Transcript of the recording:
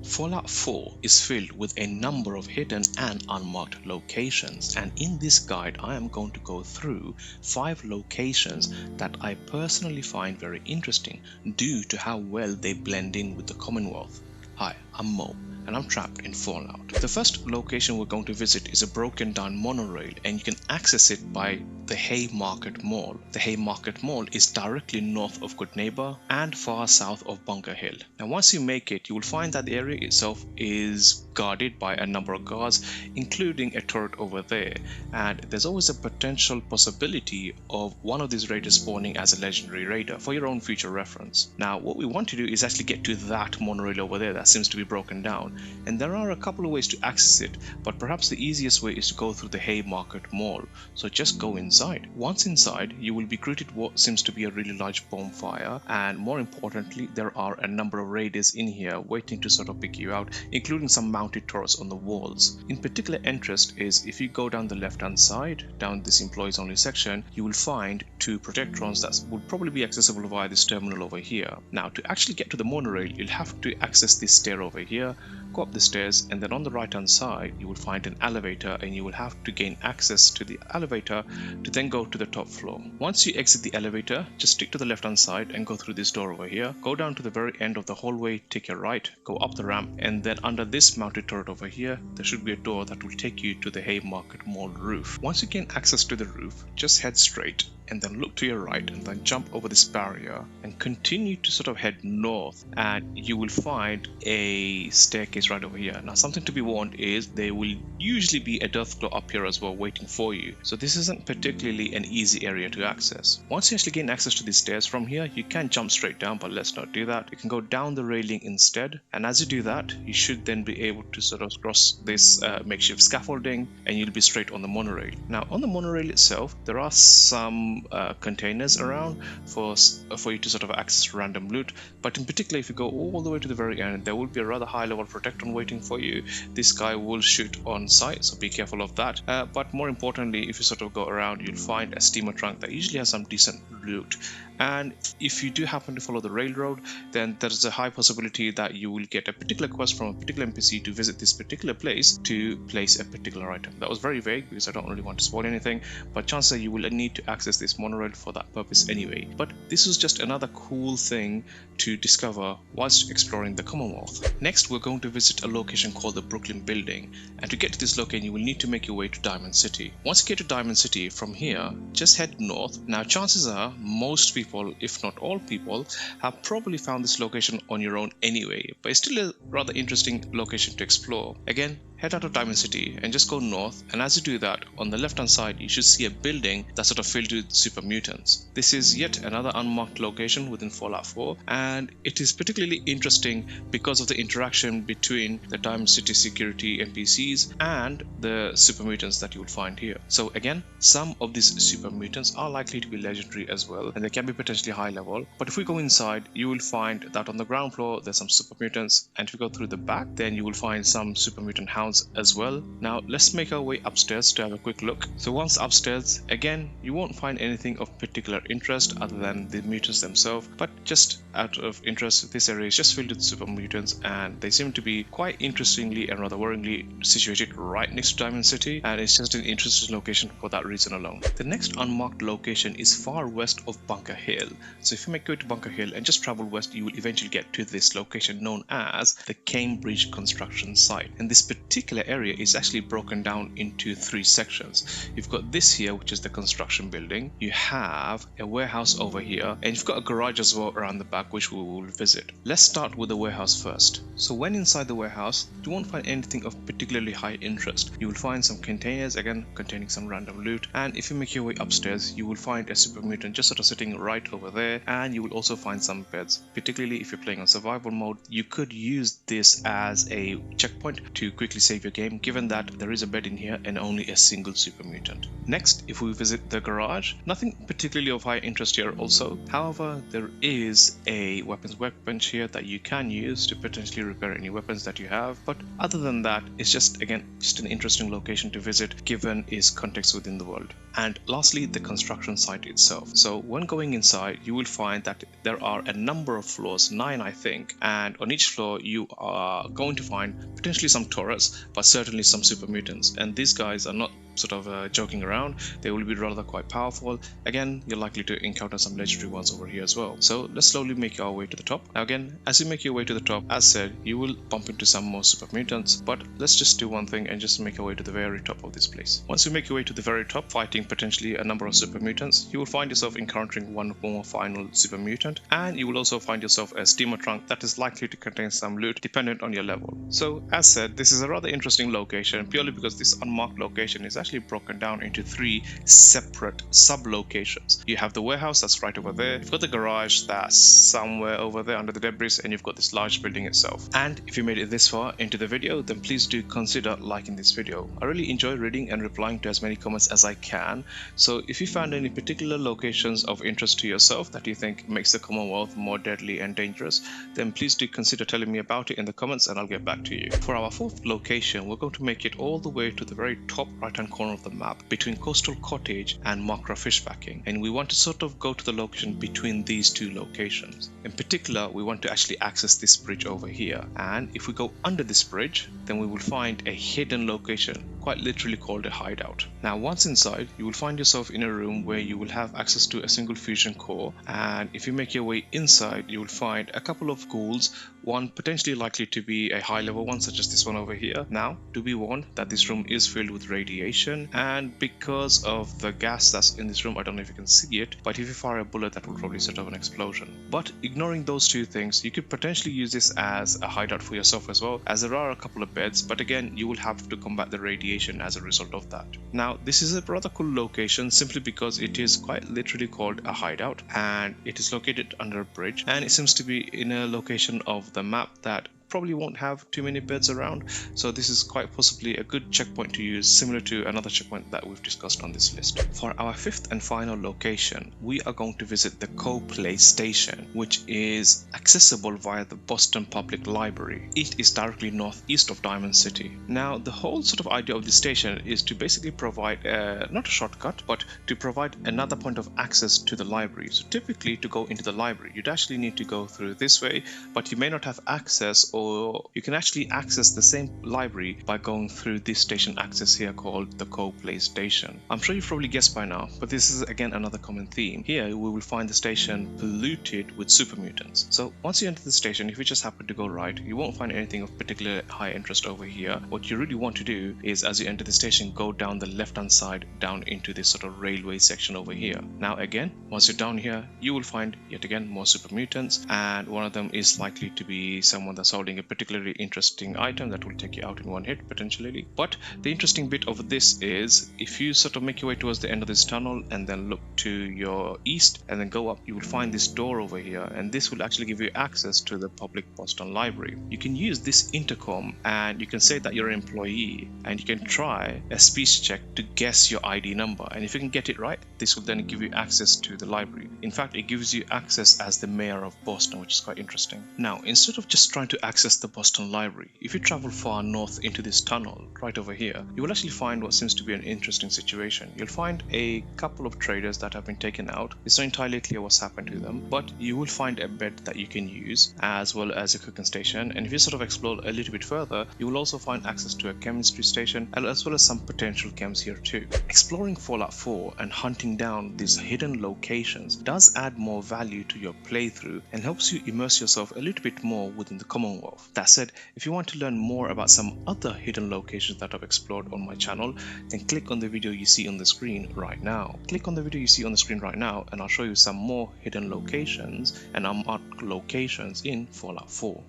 Fallout 4 is filled with a number of hidden and unmarked locations, and in this guide I am going to go through 5 locations that I personally find very interesting due to how well they blend in with the Commonwealth. Hi, I'm Mo, and I'm trapped in Fallout. The first location we're going to visit is a broken down monorail, and you can access it by the Haymarket Mall. The Haymarket Mall is directly north of Good Neighbor and far south of Bunker Hill. Now once you make it, you will find that the area itself is guarded by a number of guards, including a turret over there, and there's always a potential possibility of one of these raiders spawning as a legendary raider for your own future reference. Now what we want to do is actually get to that monorail over there that seems to be broken down, and there are a couple of ways to access it, but perhaps the easiest way is to go through the Haymarket Mall. So just go inside. Once inside, you will be greeted what seems to be a really large bonfire, and more importantly, there are a number of raiders in here waiting to sort of pick you out, including some mounted turrets on the walls. In particular interest is if you go down the left hand side, down this employees only section, you will find 2 protectrons that would probably be accessible via this terminal over here. Now to actually get to the monorail, you'll have to access this stair over here, go up the stairs, and then on the right hand side you will find an elevator, and you will have to gain access to the elevator to then go to the top floor. Once you exit the elevator, just stick to the left hand side and go through this door over here, go down to the very end of the hallway, take your right, go up the ramp, and then under this mounted turret over here there should be a door that will take you to the Haymarket Mall roof. Once you gain access to the roof, just head straight and then look to your right and then jump over this barrier and continue to sort of head north, and you will find a staircase right over here. Now something to be warned is there will usually be a deathclaw up here as well waiting for you, so this isn't particularly an easy area to access. Once you actually gain access to these stairs from here, you can jump straight down, but let's not do that. You can go down the railing instead, and as you do that you should then be able to sort of cross this makeshift scaffolding and you'll be straight on the monorail. Now on the monorail itself there are some containers around for you to sort of access random loot, but in particular if you go all the way to the very end there will be a rather high level protector waiting for you. This guy will shoot on sight, so be careful of that, but more importantly if you sort of go around you'll find a steamer trunk that usually has some decent loot, and if you do happen to follow the railroad then there's a high possibility that you will get a particular quest from a particular NPC to visit this particular place to place a particular item. That was very vague because I don't really want to spoil anything, but chances are you will need to access this monorail for that purpose anyway. But this was just another cool thing to discover whilst exploring the Commonwealth. Next we're going to visit a location called the Brooklyn Building, and to get to this location you will need to make your way to Diamond City. Once you get to Diamond City, from here just head north. Now chances are most people, if not all people, have probably found this location on your own anyway, but it's still a rather interesting location to explore. Again, head out of Diamond City and just go north, and as you do that, on the left hand side you should see a building that's sort of filled with super mutants. This is yet another unmarked location within Fallout 4, and it is particularly interesting because of the interaction between the Diamond City security NPCs and the super mutants that you will find here. So again, some of these super mutants are likely to be legendary as well, and they can be potentially high level, but if we go inside you will find that on the ground floor there's some super mutants, and if you go through the back then you will find some super mutant hounds as well. Now let's make our way upstairs to have a quick look. So once upstairs, again you won't find anything of particular interest other than the mutants themselves, but just out of interest, this area is just filled with super mutants, and they seem to be quite interestingly and rather worryingly situated right next to Diamond City, and it's just an interesting location for that reason alone. The next unmarked location is far west of Bunker Hill, so if you make your way to Bunker Hill and just travel west you will eventually get to this location known as the Cambridge construction site, and this particular area is actually broken down into 3 sections. You've got this here, which is the construction building, you have a warehouse over here, and you've got a garage as well around the back which we will visit. Let's start with the warehouse first. So when inside the warehouse you won't find anything of particularly high interest. You will find some containers, again containing some random loot, and if you make your way upstairs you will find a super mutant just sort of sitting right over there, and you will also find some beds. Particularly if you're playing on survival mode, you could use this as a checkpoint to quickly save your game, given that there is a bed in here and only a single super mutant. Next, if we visit the garage, nothing particularly of high interest here also. However, there is a weapons workbench here that you can use to potentially repair any weapons that you have, but other than that, it's just an interesting location to visit given its context within the world. And lastly, the construction site itself. So when going inside, you will find that there are a number of floors, 9 I think, and on each floor you are going to find potentially some turrets, but certainly some super mutants, and these guys are not joking around. They will be rather quite powerful. Again, you're likely to encounter some legendary ones over here as well. So let's slowly make our way to the top. Now again, as you make your way to the top, as said, you will bump into some more super mutants, but let's just do one thing and just make our way to the very top of this place. Once you make your way to the very top, fighting potentially a number of super mutants, you will find yourself encountering one more final super mutant, and you will also find yourself a steamer trunk that is likely to contain some loot dependent on your level. So as said, this is a rather interesting location purely because this unmarked location is actually broken down into 3 separate sub-locations. You have the warehouse that's right over there, you've got the garage that's somewhere over there under the debris, and you've got this large building itself. And if you made it this far into the video, then please do consider liking this video. I really enjoy reading and replying to as many comments as I can, so if you found any particular locations of interest to yourself that you think makes the Commonwealth more deadly and dangerous, then please do consider telling me about it in the comments and I'll get back to you. For our 4th location, we're going to make it all the way to the very top right hand corner of the map between Coastal Cottage and Makra Fishpacking, and we want to go to the location between these 2 locations. In particular, we want to actually access this bridge over here, and if we go under this bridge, then we will find a hidden location, quite literally called a hideout. Now once inside, you will find yourself in a room where you will have access to a single fusion core, and if you make your way inside, you will find a couple of ghouls, one potentially likely to be a high level one such as this one over here. Now do be warned that this room is filled with radiation, and because of the gas that's in this room, I don't know if you can see it, but if you fire a bullet that will probably set off an explosion. But ignoring those 2 things, you could potentially use this as a hideout for yourself as well, as there are a couple of beds, but again you will have to combat the radiation as a result of that. Now this is a rather cool location simply because it is quite literally called a hideout, and it is located under a bridge, and it seems to be in a location of the map that probably won't have too many beds around, so this is quite possibly a good checkpoint to use, similar to another checkpoint that we've discussed on this list. For our 5th and final location, we are going to visit the Co-Play Station, which is accessible via the Boston Public Library. It is directly northeast of Diamond City. Now the whole idea of this station is to basically provide not a shortcut, but to provide another point of access to the library. So typically to go into the library, you'd actually need to go through this way, but you may not have access, or you can actually access the same library by going through this station access here called the Co-Play Station. I'm sure you've probably guessed by now, but this is again another common theme. Here we will find the station polluted with super mutants. So once you enter the station, if you just happen to go right, you won't find anything of particular high interest over here. What you really want to do is, as you enter the station, go down the left hand side down into this railway section over here. Now again, once you're down here, you will find yet again more super mutants, and one of them is likely to be someone that's holding a particularly interesting item that will take you out in one hit potentially. But the interesting bit of this is, if you make your way towards the end of this tunnel and then look to your east and then go up, you will find this door over here, and this will actually give you access to the public Boston Library. You can use this intercom and you can say that you're an employee, and you can try a speech check to guess your ID number, and if you can get it right, this will then give you access to the library. In fact, it gives you access as the mayor of Boston, which is quite interesting. Now instead of just trying to access the Boston Library, if you travel far north into this tunnel right over here, you will actually find what seems to be an interesting situation. You'll find a couple of traders that have been taken out. It's not entirely clear what's happened to them, but you will find a bed that you can use, as well as a cooking station, and if you explore a little bit further, you will also find access to a chemistry station, as well as some potential chems here too. Exploring Fallout 4 and hunting down these hidden locations does add more value to your playthrough and helps you immerse yourself a little bit more within the Commonwealth. That said, if you want to learn more about some other hidden locations that I've explored on my channel, then click on the video you see on the screen right now. Click on the video you see on the screen right now and I'll show you some more hidden locations and unmarked locations in Fallout 4.